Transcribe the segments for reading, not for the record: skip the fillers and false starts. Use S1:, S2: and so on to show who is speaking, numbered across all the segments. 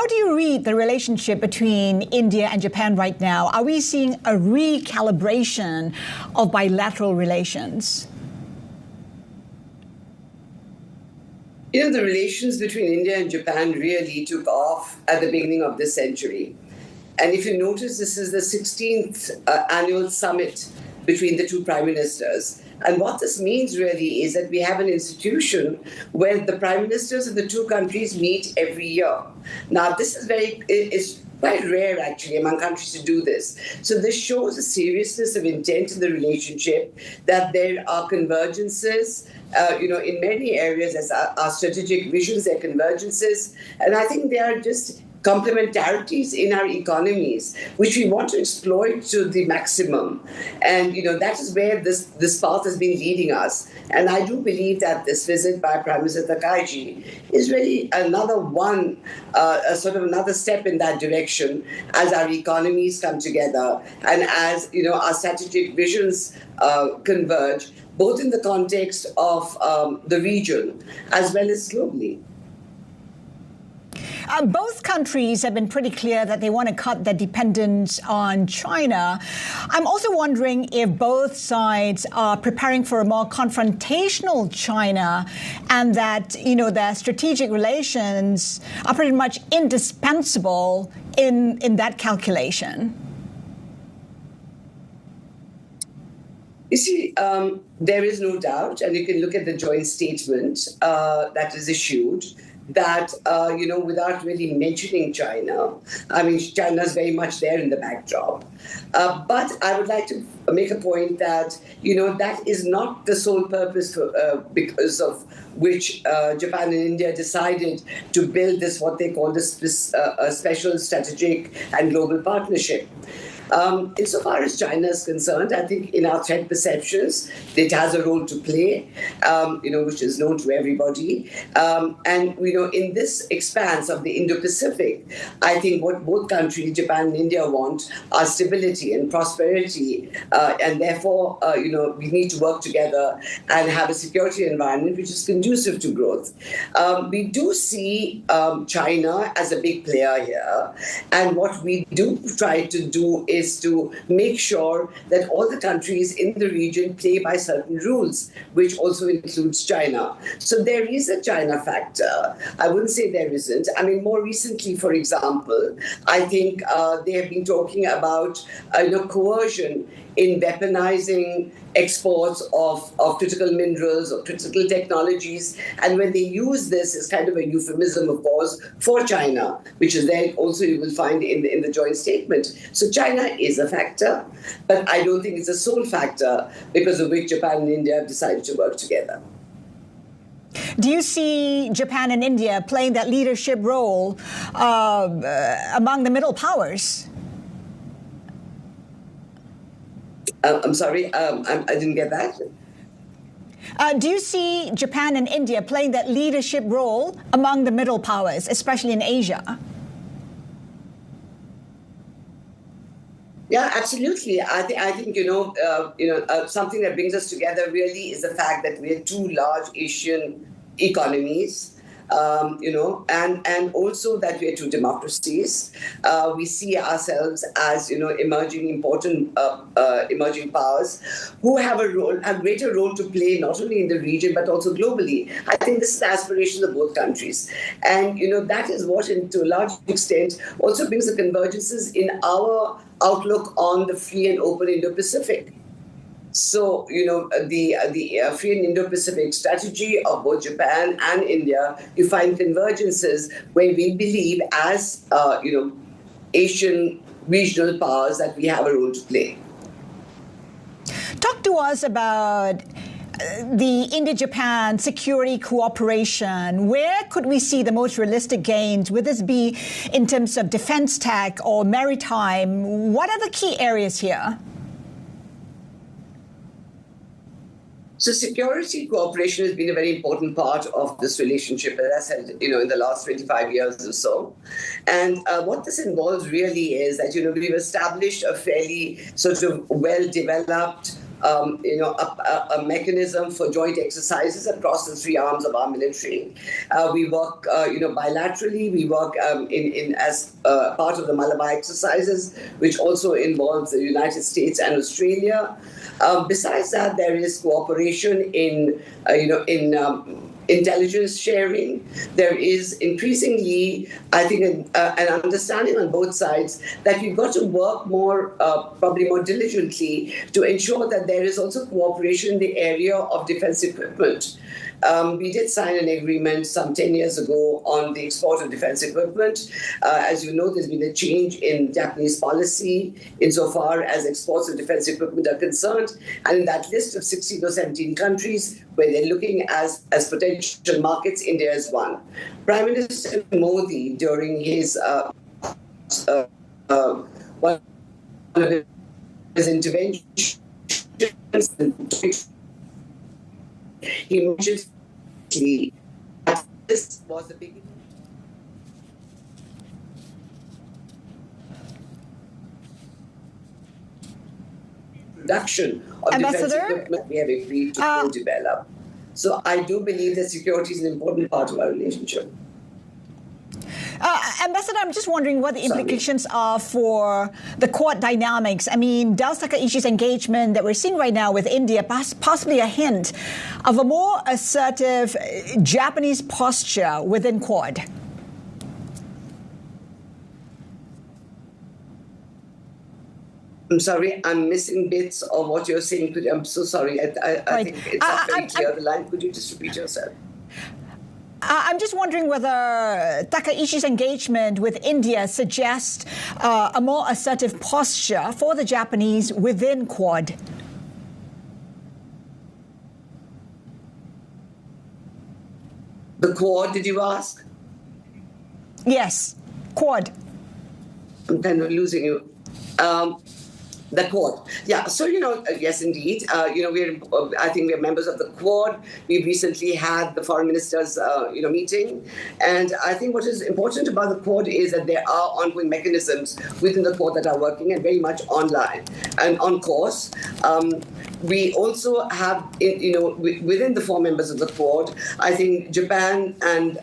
S1: do you read the relationship between India and Japan right now? Are we seeing a recalibration of bilateral relations?
S2: The relations between India and Japan really took off at the beginning of this century. And if you notice, this is the 16th annual summit between the two prime ministers. And what this means really is that we have an institution where the prime ministers of the two countries meet every year. Now, this is quite rare, actually, among countries to do this. So this shows a seriousness of intent in the relationship, that there are convergences, in many areas as our strategic visions, there are convergences. And I think they are just complementarities in our economies, which we want to exploit to the maximum. And, that is where this path has been leading us. And I do believe that this visit by Prime Minister Takaichi is really another one, sort of another step in that direction as our economies come together and as, our strategic visions converge, both in the context of the region as well as globally.
S1: Both countries have been pretty clear that they want to cut their dependence on China. I'm also wondering if both sides are preparing for a more confrontational China, and that, their strategic relations are pretty much indispensable in that calculation.
S2: You see, there is no doubt, and you can look at the joint statement that is issued, that, without really mentioning China, China is very much there in the backdrop. But I would like to make a point that, that is not the sole purpose because of which Japan and India decided to build this, what they call this special strategic and global partnership. Insofar as China is concerned, I think in our threat perceptions, it has a role to play, which is known to everybody. And, in this expanse of the Indo-Pacific, I think what both countries, Japan and India, want are stability and prosperity. And therefore, we need to work together and have a security environment which is conducive to growth. We do see China as a big player here. And what we do try to do is to make sure that all the countries in the region play by certain rules, which also includes China. So there is a China factor. I wouldn't say there isn't. More recently, for example, I think they have been talking about coercion in weaponizing exports of critical minerals or critical technologies. And when they use this as kind of a euphemism, of course, for China, which is there also you will find in the joint statement. So China is a factor, but I don't think it's a sole factor because of which Japan and India have decided to work together.
S1: Do you see Japan and India playing that leadership role among the middle powers?
S2: I'm sorry, I didn't get that.
S1: Do you see Japan and India playing that leadership role among the middle powers, especially in Asia?
S2: Yeah, absolutely. I think something that brings us together really is the fact that we are two large Asian economies. And also that we are two democracies. We see ourselves as, emerging powers who have a greater role to play, not only in the region, but also globally. I think this is the aspiration of both countries. And, that is what, to a large extent, also brings the convergences in our outlook on the free and open Indo-Pacific. So, the free and Indo-Pacific strategy of both Japan and India, you find convergences where we believe as, Asian regional powers that we have a role to play.
S1: Talk to us about the India-Japan security cooperation. Where could we see the most realistic gains? Would this be in terms of defense tech or maritime? What are the key areas here?
S2: So security cooperation has been a very important part of this relationship, as I said, in the last 25 years or so. And what this involves really is that, we've established a fairly sort of well-developed a mechanism for joint exercises across the three arms of our military. We work, bilaterally. We work as part of the Malabar exercises, which also involves the United States and Australia. Besides that, there is cooperation in intelligence sharing. There is increasingly, I think, an understanding on both sides that we've got to work more, probably more diligently to ensure that there is also cooperation in the area of defense equipment. We did sign an agreement some 10 years ago on the export of defense equipment. As you know, there's been a change in Japanese policy insofar as exports of defense equipment are concerned. And in that list of 16 or 17 countries where they're looking as potential markets, India is one. Prime Minister Modi, during his one of his interventions, he mentioned that this was the beginning. Production of defense equipment we have agreed to co-develop. So I do believe that security is an important part of our relationship.
S1: Ambassador, I'm just wondering what the implications are for the Quad dynamics. I mean, does Takaichi's engagement that we're seeing right now with India possibly a hint of a more assertive Japanese posture within Quad?
S2: I'm sorry, I'm missing bits of what you're saying. I'm so sorry. I think it's not very clear, the line. Could you just repeat yourself?
S1: I'm just wondering whether Takaichi's engagement with India suggests a more assertive posture for the Japanese within Quad.
S2: The Quad, did you ask?
S1: Yes, Quad.
S2: I'm kind of losing you. The Quad. Yeah, so, yes, indeed. I think we're members of the Quad. We've recently had the foreign ministers, meeting. And I think what is important about the Quad is that there are ongoing mechanisms within the Quad that are working and very much online and on course. We also have, within the four members of the Quad, I think Japan and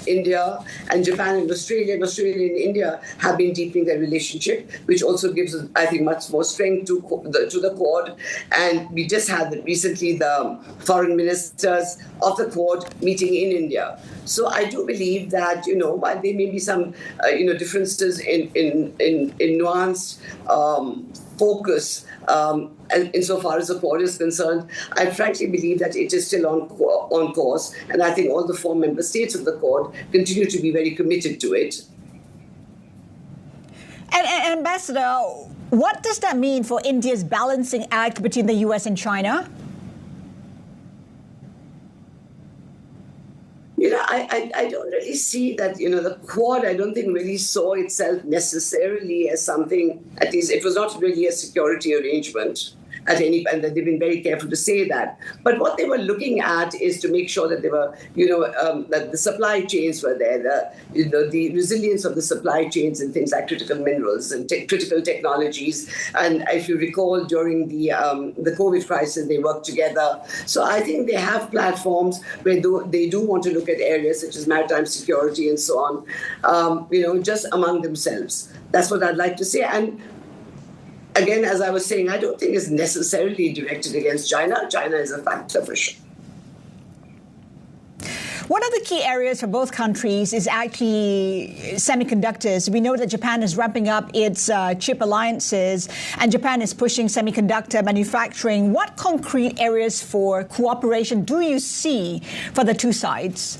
S2: India, and Japan and Australia and India have been deepening their relationship, which also gives, I think, much more strength to the Quad. And we just had recently the foreign ministers of the Quad meeting in India. So I do believe that, while there may be some, differences in nuanced focus, and insofar as the Quad is concerned, I frankly believe that it is still on course. And I think all the four member states of the Quad continue to be very committed to it.
S1: And Ambassador, what does that mean for India's balancing act between the US and China?
S2: I don't really see that, the Quad, I don't think really saw itself necessarily as something, at least it was not really a security arrangement at any, and they've been very careful to say that. But what they were looking at is to make sure that they were, that the supply chains were there, the resilience of the supply chains and things like critical minerals and critical technologies. And if you recall, during the COVID crisis, they worked together. So I think they have platforms where they do want to look at areas such as maritime security and so on, just among themselves. That's what I'd like to say. And again, as I was saying, I don't think it's necessarily directed against China. China is a factor for sure.
S1: One of the key areas for both countries is actually semiconductors. We know that Japan is ramping up its chip alliances, and Japan is pushing semiconductor manufacturing. What concrete areas for cooperation do you see for the two sides?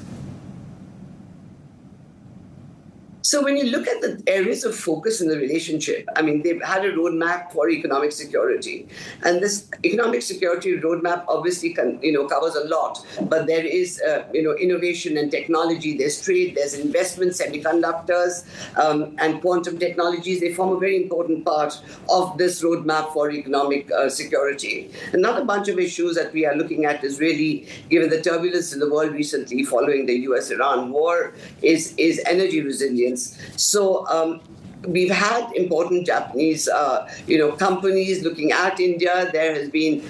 S2: So when you look at the areas of focus in the relationship, I mean, they've had a roadmap for economic security. And this economic security roadmap obviously covers a lot. But there is, innovation and technology. There's trade, there's investment, semiconductors, and quantum technologies. They form a very important part of this roadmap for economic security. Another bunch of issues that we are looking at is really, given the turbulence in the world recently following the US-Iran war, is energy resilience. remains. So we've had important Japanese, companies looking at India. There've been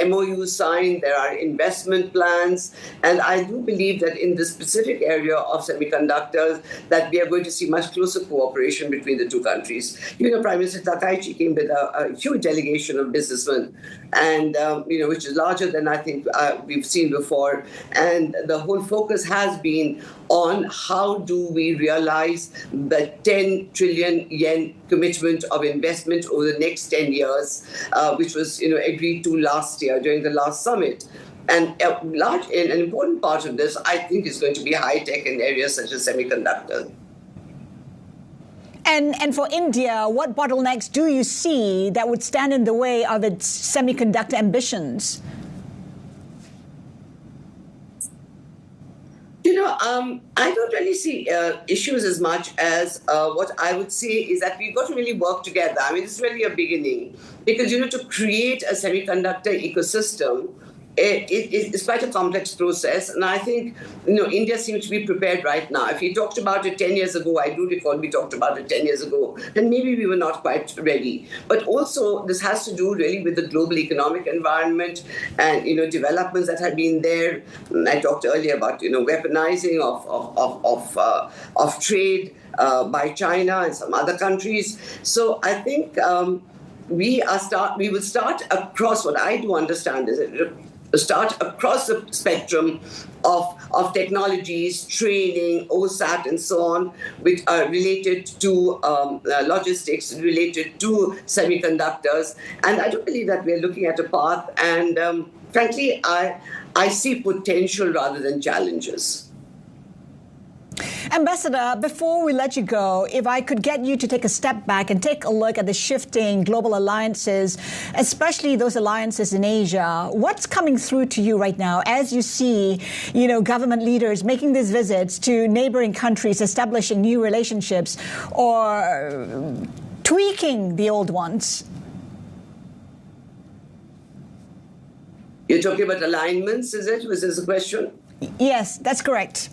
S2: MOUs signed. There are investment plans, and I do believe that in the specific area of semiconductors, that we are going to see much closer cooperation between the two countries. Prime Minister Takaichi came with a huge delegation of businessmen, and which is larger than I think we've seen before. And the whole focus has been on how do we realize the 10 trillion yen commitment of investment over the next 10 years, which was agreed to last year during the last summit. And an important part of this, I think, is going to be high tech in areas such as semiconductors.
S1: And for India, what bottlenecks do you see that would stand in the way of its semiconductor ambitions?
S2: I don't really see issues as much as what I would say is that we've got to really work together. I mean, it's really a beginning because, to create a semiconductor ecosystem, it's quite a complex process. And I think, India seems to be prepared right now. If we talked about it 10 years ago, I do recall we talked about it 10 years ago, and maybe we were not quite ready. But also, this has to do really with the global economic environment and, developments that have been there. I talked earlier about, weaponizing of trade by China and some other countries. So I think we will start across. What I do understand is start across the spectrum of technologies, training, OSAT, and so on, which are related to logistics, related to semiconductors. And I do believe that we're looking at a path. And frankly, I see potential rather than challenges.
S1: Ambassador, before we let you go, if I could get you to take a step back and take a look at the shifting global alliances, especially those alliances in Asia, what's coming through to you right now as you see, government leaders making these visits to neighboring countries, establishing new relationships or tweaking the old ones?
S2: You're talking about alignments, is it? Was this a question?
S1: Yes, that's correct.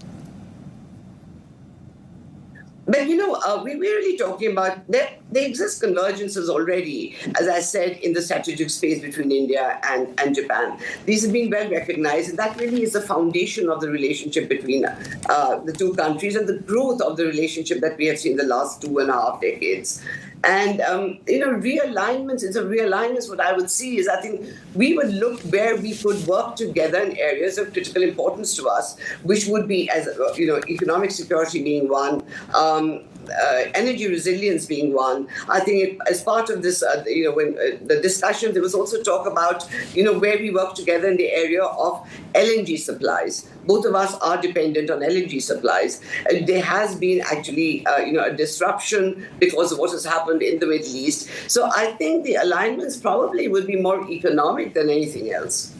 S2: But, we're really talking about, there exist convergences already, as I said, in the strategic space between India and Japan. These have been well recognized, and that really is the foundation of the relationship between the two countries and the growth of the relationship that we have seen the last 2.5 decades. And, realignments, what I would see is I think we would look where we could work together in areas of critical importance to us, which would be, as economic security being one, energy resilience being one. I think as part of this, when the discussion, there was also talk about, where we work together in the area of LNG supplies. Both of us are dependent on LNG supplies. There has been actually, a disruption because of what has happened in the Middle East. So I think the alignments probably will be more economic than anything else.